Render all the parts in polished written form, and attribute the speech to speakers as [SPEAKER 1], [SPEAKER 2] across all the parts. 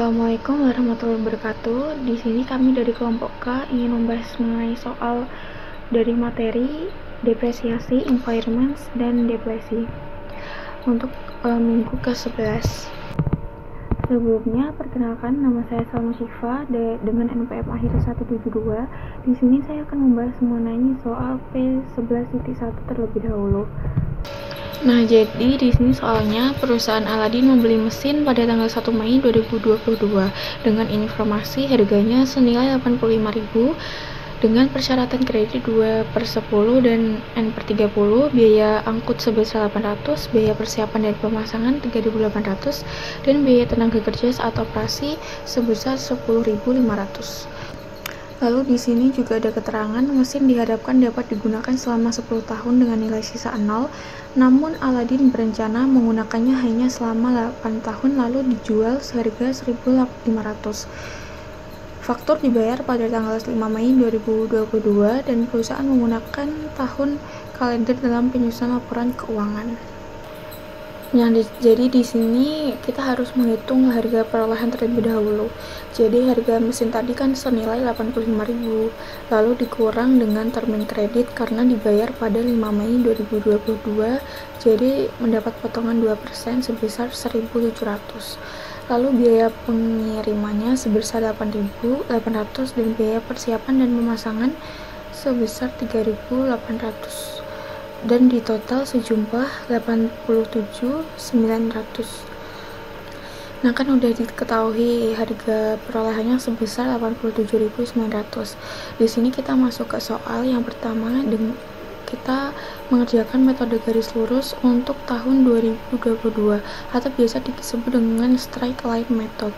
[SPEAKER 1] Assalamualaikum warahmatullahi wabarakatuh. Di sini kami dari kelompok K ingin membahas mengenai soal dari materi depresiasi, impairments, dan deflasi untuk minggu ke-11. Sebelumnya, perkenalkan, nama saya Salma Syifa dengan NPM akhir 172. Di sini saya akan membahas mengenai soal P11.1 terlebih dahulu. Nah, jadi di sini soalnya perusahaan Aladin membeli mesin pada tanggal 1 Mei 2022 dengan informasi harganya senilai 85.000 dengan persyaratan kredit 2/10 dan N/30, biaya angkut sebesar 800, biaya persiapan dan pemasangan 3.800, dan biaya tenaga kerja saat operasi sebesar 10.500. Lalu di sini juga ada keterangan mesin diharapkan dapat digunakan selama 10 tahun dengan nilai sisa 0, namun Aladin berencana menggunakannya hanya selama 8 tahun lalu dijual seharga 1.500. Faktur dibayar pada tanggal 5 Mei 2022 dan perusahaan menggunakan tahun kalender dalam penyusunan laporan keuangan. Jadi di sini kita harus menghitung harga perolehan terlebih dahulu. Jadi harga mesin tadi kan senilai 85.000, lalu dikurang dengan termin kredit karena dibayar pada 5 Mei 2022, jadi mendapat potongan 2% sebesar 1.700. Lalu biaya pengirimannya sebesar 8.800 dan biaya persiapan dan pemasangan sebesar 3.800. Dan di total sejumlah 87.900. Nah, kan udah diketahui harga perolehannya sebesar 87.900. Di sini kita masuk ke soal yang pertama, kita mengerjakan metode garis lurus untuk tahun 2022 atau biasa disebut dengan straight line method.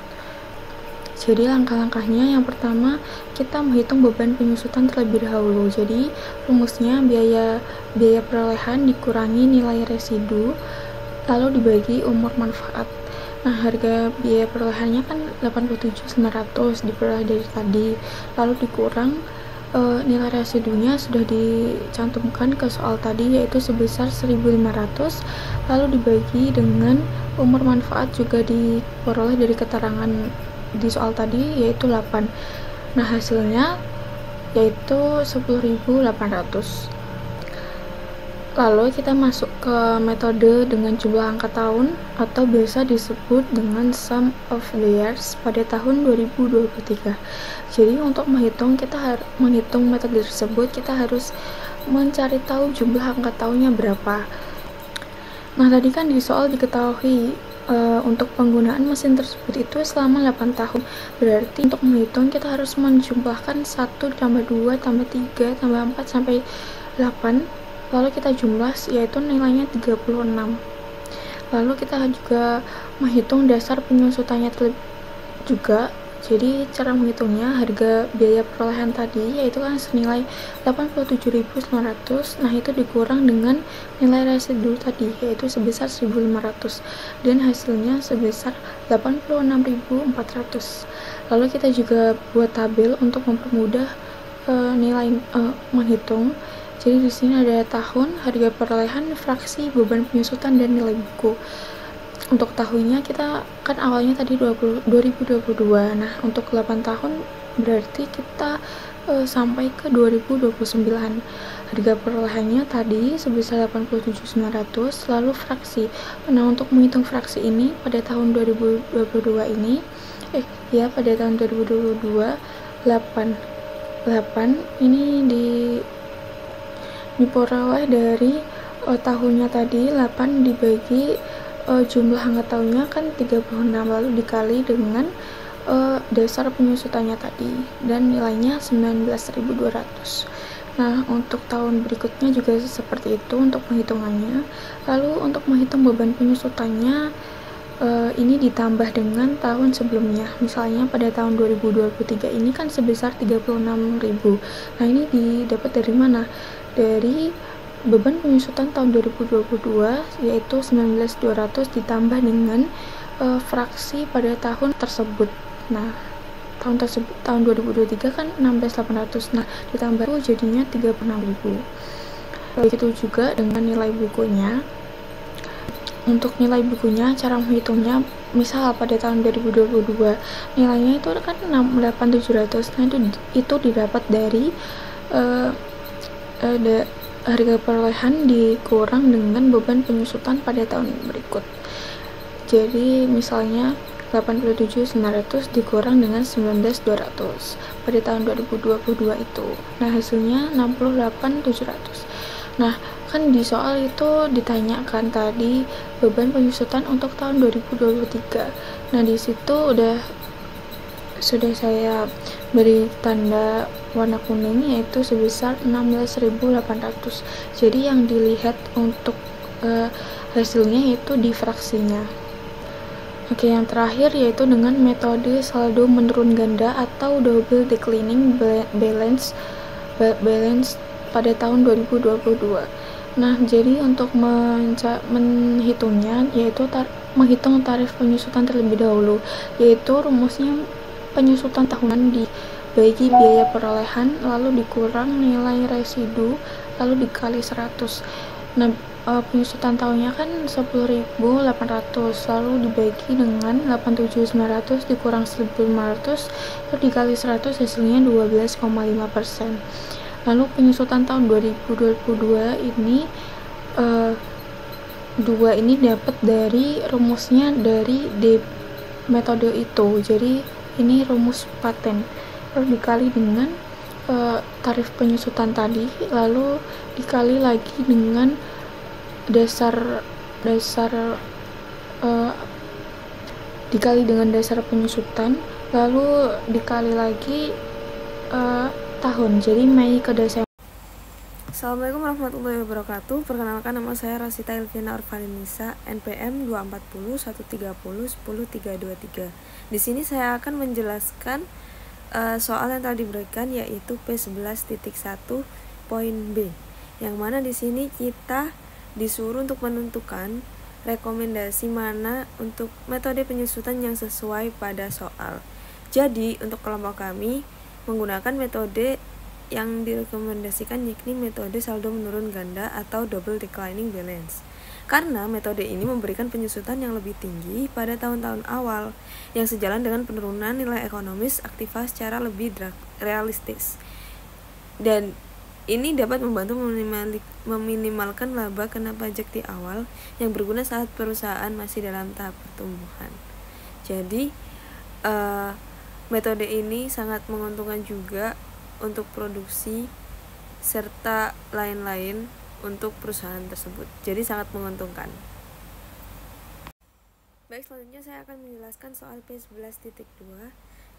[SPEAKER 1] Jadi langkah-langkahnya, yang pertama kita menghitung beban penyusutan terlebih dahulu. Jadi rumusnya biaya perolehan dikurangi nilai residu lalu dibagi umur manfaat. Nah, harga biaya perolehannya kan 87.900 diperoleh dari tadi, lalu dikurang nilai residunya sudah dicantumkan ke soal tadi, yaitu sebesar 1.500, lalu dibagi dengan umur manfaat juga diperoleh dari keterangan di soal tadi, yaitu 8. Nah, hasilnya yaitu 10.800. Lalu kita masuk ke metode dengan jumlah angka tahun atau biasa disebut dengan sum of the years pada tahun 2023. Jadi untuk menghitung metode tersebut, kita harus mencari tahu jumlah angka tahunnya berapa. Nah, tadi kan di soal diketahui untuk penggunaan mesin tersebut itu selama 8 tahun. Berarti untuk menghitung kita harus menjumlahkan 1 tambah 2 tambah 3 tambah 4 sampai 8. Lalu kita jumlah, yaitu nilainya 36. Lalu kita juga menghitung dasar penyusutannya juga. Jadi cara menghitungnya, harga biaya perolehan tadi yaitu kan senilai 87.900. Nah, itu dikurang dengan nilai residu tadi yaitu sebesar 1.500 dan hasilnya sebesar 86.400. Lalu kita juga buat tabel untuk mempermudah nilai menghitung. Jadi di sini ada tahun, harga perolehan, fraksi, beban penyusutan, dan nilai buku. Untuk tahunnya kita kan awalnya tadi 2022. Nah, untuk 8 tahun berarti kita sampai ke 2029. Harga perolehannya tadi sebesar 87.900, lalu fraksi. Nah, untuk menghitung fraksi ini pada tahun 2022 ini pada tahun 2022 8 ini diperoleh dari tahunnya tadi 8 dibagi jumlah angka tahunnya kan 36, lalu dikali dengan dasar penyusutannya tadi dan nilainya 19.200. Nah, untuk tahun berikutnya juga seperti itu untuk penghitungannya. Lalu untuk menghitung beban penyusutannya ini ditambah dengan tahun sebelumnya. Misalnya pada tahun 2023 ini kan sebesar 36.000. Nah, ini didapat dari mana? Dari beban penyusutan tahun 2022 yaitu 19.200 ditambah dengan fraksi pada tahun tersebut. Nah, tahun 2023 kan 16.800. Nah, ditambah itu jadinya 36.000. Begitu juga dengan nilai bukunya. untuk nilai bukunya, cara menghitungnya, misal pada tahun 2022 nilainya itu kan 68.700. Nah, itu didapat dari harga perolehan dikurang dengan beban penyusutan pada tahun berikut. Jadi misalnya 87.900 dikurang dengan 19.200 pada tahun 2022 itu. Nah, hasilnya 68.700. Nah, kan di soal itu ditanyakan tadi beban penyusutan untuk tahun 2023. Nah, di situ sudah saya beri tanda warna kuning, yaitu sebesar 16.800. Jadi yang dilihat untuk hasilnya yaitu di fraksinya. Oke, yang terakhir yaitu dengan metode saldo menurun ganda atau double declining balance pada tahun 2022. Nah, jadi untuk menghitungnya yaitu menghitung tarif penyusutan terlebih dahulu, yaitu rumusnya penyusutan tahunan dibagi biaya perolehan lalu dikurang nilai residu lalu dikali 100. Nah, penyusutan tahunnya kan 10.800 lalu dibagi dengan 87.900 dikurang 1.500 lalu dikali 100, hasilnya 12,5%. Lalu penyusutan tahun 2022 ini dua ini dapat dari rumusnya dari metode itu. Jadi ini rumus paten lalu dikali dengan tarif penyusutan tadi lalu dikali lagi dengan dikali dengan dasar penyusutan lalu dikali lagi tahun, jadi Mei ke Desember.
[SPEAKER 2] Assalamualaikum warahmatullahi wabarakatuh. Perkenalkan, nama saya Rasita Elvina Orvalinisa, NPM 240 130 10323. Di sini saya akan menjelaskan soal yang tadi diberikan, yaitu P11.1 poin B, yang mana di sini kita disuruh untuk menentukan rekomendasi mana untuk metode penyusutan yang sesuai pada soal. Jadi untuk kelompok kami menggunakan metode yang direkomendasikan, yakni metode saldo menurun ganda atau double declining balance, karena metode ini memberikan penyusutan yang lebih tinggi pada tahun-tahun awal yang sejalan dengan penurunan nilai ekonomis aktiva secara lebih realistis, dan ini dapat membantu meminimalkan laba kena pajak di awal yang berguna saat perusahaan masih dalam tahap pertumbuhan. Jadi metode ini sangat menguntungkan juga untuk produksi serta lain-lain untuk perusahaan tersebut. Jadi sangat menguntungkan. Baik, selanjutnya saya akan menjelaskan soal P11.2.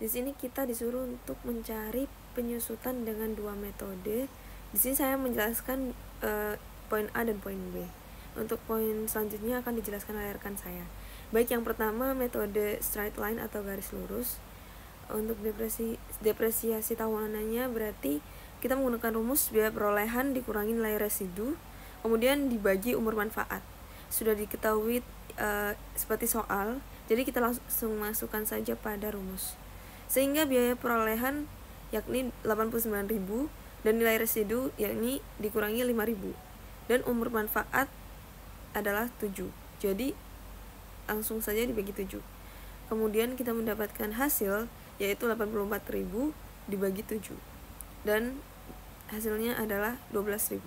[SPEAKER 2] Di sini kita disuruh untuk mencari penyusutan dengan dua metode. Di sini saya menjelaskan poin A dan poin B. Untuk poin selanjutnya akan dijelaskan oleh rekan saya. Baik, yang pertama metode straight line atau garis lurus. Untuk depresiasi tahunannya berarti kita menggunakan rumus biaya perolehan dikurangi nilai residu, kemudian dibagi umur manfaat. Sudah diketahui seperti soal, jadi kita langsung masukkan saja pada rumus. Sehingga biaya perolehan yakni 89.000 dan nilai residu yakni dikurangi 5.000 dan umur manfaat adalah 7. Jadi langsung saja dibagi 7. Kemudian kita mendapatkan hasil yaitu 84.000 dibagi 7 dan hasilnya adalah 12.000.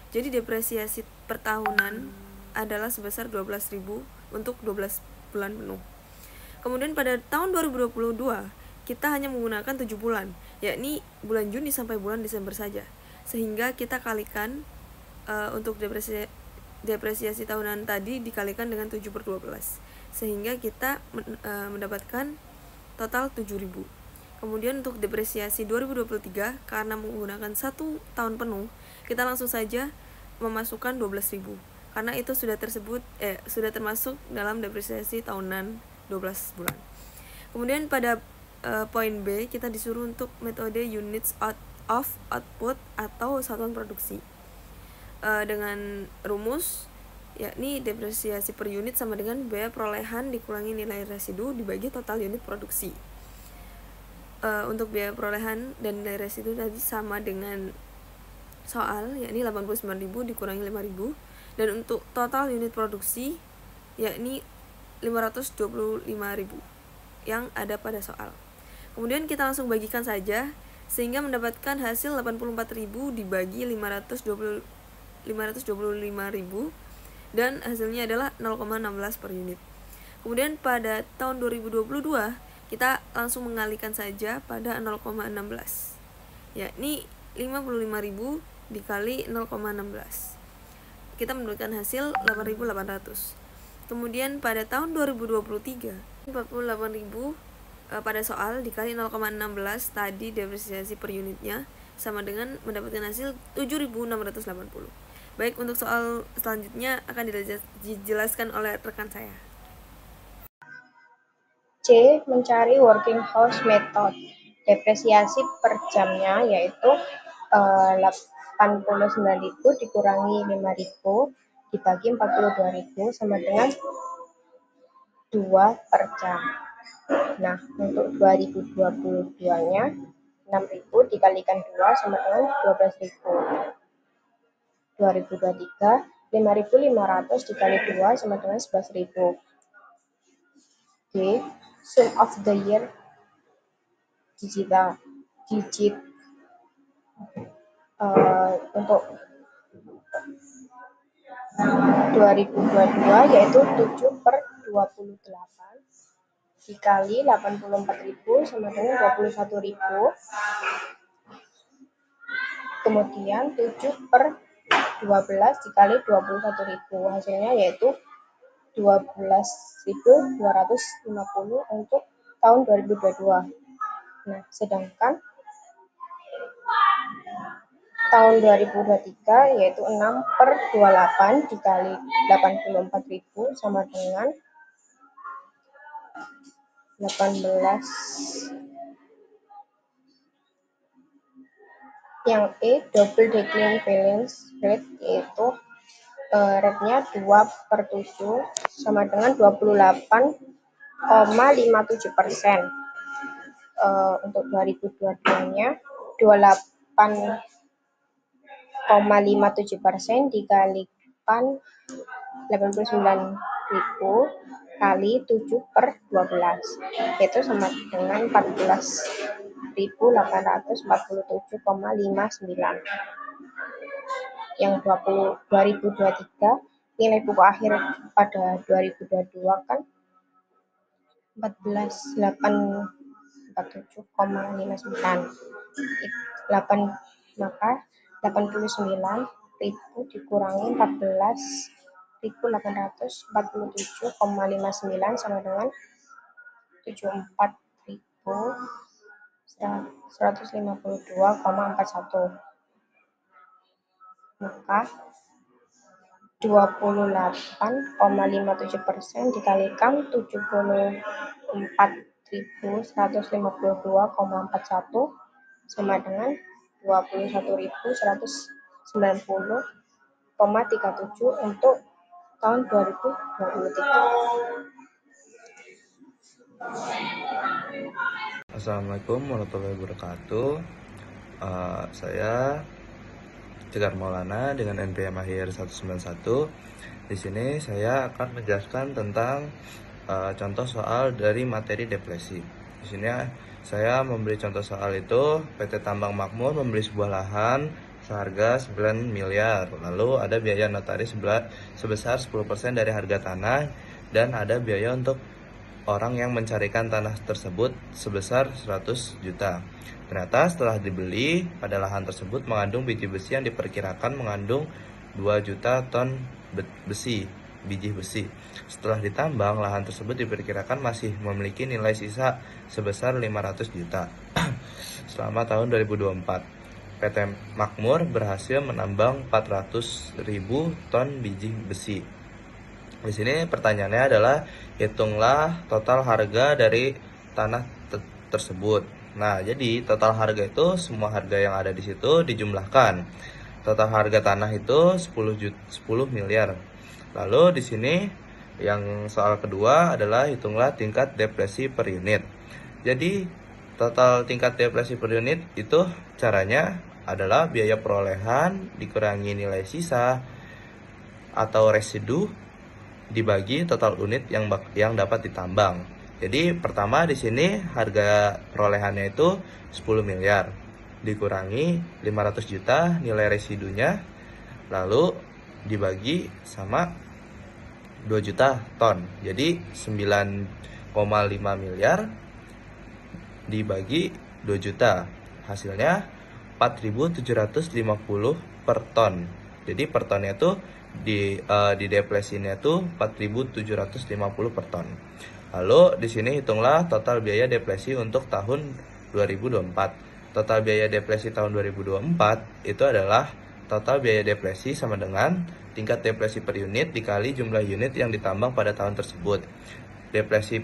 [SPEAKER 2] Jadi depresiasi per tahunan adalah sebesar 12.000 untuk 12 bulan penuh. Kemudian pada tahun 2022 kita hanya menggunakan 7 bulan, yakni bulan Juni sampai bulan Desember saja. Sehingga kita kalikan untuk depresiasi tahunan tadi dikalikan dengan 7/12. Sehingga kita mendapatkan total 7.000. Kemudian untuk depresiasi 2023 karena menggunakan 1 tahun penuh, kita langsung saja memasukkan 12.000 karena itu sudah termasuk dalam depresiasi tahunan 12 bulan. Kemudian pada poin B kita disuruh untuk metode units of output atau satuan produksi dengan rumus yakni depresiasi per unit sama dengan biaya perolehan dikurangi nilai residu dibagi total unit produksi. Untuk biaya perolehan dan nilai residu tadi sama dengan soal, yakni 89.000 dikurangi 5.000, dan untuk total unit produksi yakni 525.000 yang ada pada soal. Kemudian kita langsung bagikan saja sehingga mendapatkan hasil 84.000 dibagi 525.000 dan hasilnya adalah 0,16 per unit. Kemudian pada tahun 2022 kita langsung mengalihkan saja pada 0,16, yakni 55.000 dikali 0,16. Kita mendapatkan hasil 8.800. Kemudian pada tahun 2023 48.000 pada soal dikali 0,16 tadi depresiasi per unitnya sama dengan mendapatkan hasil 7.680. Baik, untuk soal selanjutnya akan dijelaskan oleh rekan saya.
[SPEAKER 3] C. Mencari working hours method. Depresiasi per jamnya yaitu 89.000 dikurangi 5.000 dibagi 42.000 sama dengan 2 per jam. Nah, untuk 2022-nya 6.000 dikalikan 2 sama dengan 12.000. 2023 5.500 dikali 2 sama dengan 11.000. D. Sum of the year digit untuk 2022 yaitu 7 per 28 dikali 84.000 sama dengan 21.000. Kemudian 7 per 12 dikali 21.000 hasilnya yaitu 12.250 untuk tahun 2022. Nah, sedangkan tahun 2023 yaitu 6 per 28 dikali 84.000 sama dengan 18. Yang E, double declining balance rate yaitu rate-nya 2 per 7 sama dengan 28,57%. Untuk 2022-nya 28,57% dikalikan 89.000 kali 7 per 12 yaitu sama dengan 14.847,59. Yang 2023 nilai buku akhir pada 2022 kan 14.847,59. Maka 89.000 dikurangi 14.847,59 sama dengan 74.152,41. Maka 28,57% dikalikan 74.152,41 sama dengan 21.190,37 untuk tahun 2023.
[SPEAKER 4] Assalamualaikum warahmatullahi wabarakatuh. Saya Cegar Maulana dengan NPM akhir 191. Di sini saya akan menjelaskan tentang contoh soal dari materi depresi. Di sini saya memberi contoh soal itu PT Tambang Makmur membeli sebuah lahan seharga 9 miliar. Lalu ada biaya notaris sebesar 10% dari harga tanah dan ada biaya untuk orang yang mencarikan tanah tersebut sebesar 100 juta. Ternyata setelah dibeli, pada lahan tersebut mengandung biji besi yang diperkirakan mengandung 2 juta ton biji besi. Setelah ditambang, lahan tersebut diperkirakan masih memiliki nilai sisa sebesar 500 juta. Selama tahun 2024, PT Makmur berhasil menambang 400.000 ton biji besi. Di sini pertanyaannya adalah hitunglah total harga dari tanah tersebut. Nah, jadi total harga itu semua harga yang ada di situ dijumlahkan. Total harga tanah itu 10 miliar. Lalu di sini yang soal kedua adalah hitunglah tingkat depresi per unit. Jadi total tingkat depresi per unit itu caranya adalah biaya perolehan dikurangi nilai sisa atau residu dibagi total unit yang dapat ditambang. Jadi pertama di sini harga perolehannya itu 10 miliar dikurangi 500 juta nilai residunya, lalu dibagi sama 2 juta ton. Jadi 9,5 miliar dibagi 2 juta. Hasilnya 4.750 per ton. Jadi per tonnya itu di depresinya itu 4.750 per ton. Lalu di sini hitunglah total biaya depresi untuk tahun 2024. Total biaya depresi tahun 2024 itu adalah total biaya depresi sama dengan tingkat depresi per unit dikali jumlah unit yang ditambang pada tahun tersebut. Depresi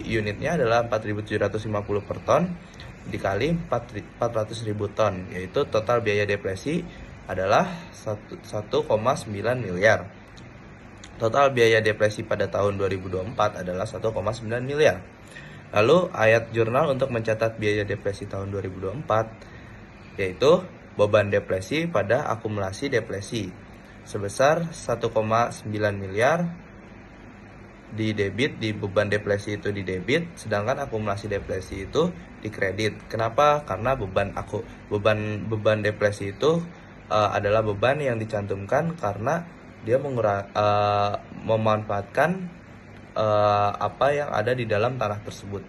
[SPEAKER 4] unitnya adalah 4.750 per ton dikali 400.000 ton, yaitu total biaya depresi adalah 1,9 miliar. Total biaya depresi pada tahun 2024 adalah 1,9 miliar. Lalu ayat jurnal untuk mencatat biaya depresi tahun 2024 yaitu beban depresi pada akumulasi depresi sebesar 1,9 miliar di debit, di beban depresi itu di debit, sedangkan akumulasi depresi itu di kredit. Kenapa? Karena beban depresi itu adalah beban yang dicantumkan karena dia memanfaatkan apa yang ada di dalam tanah tersebut.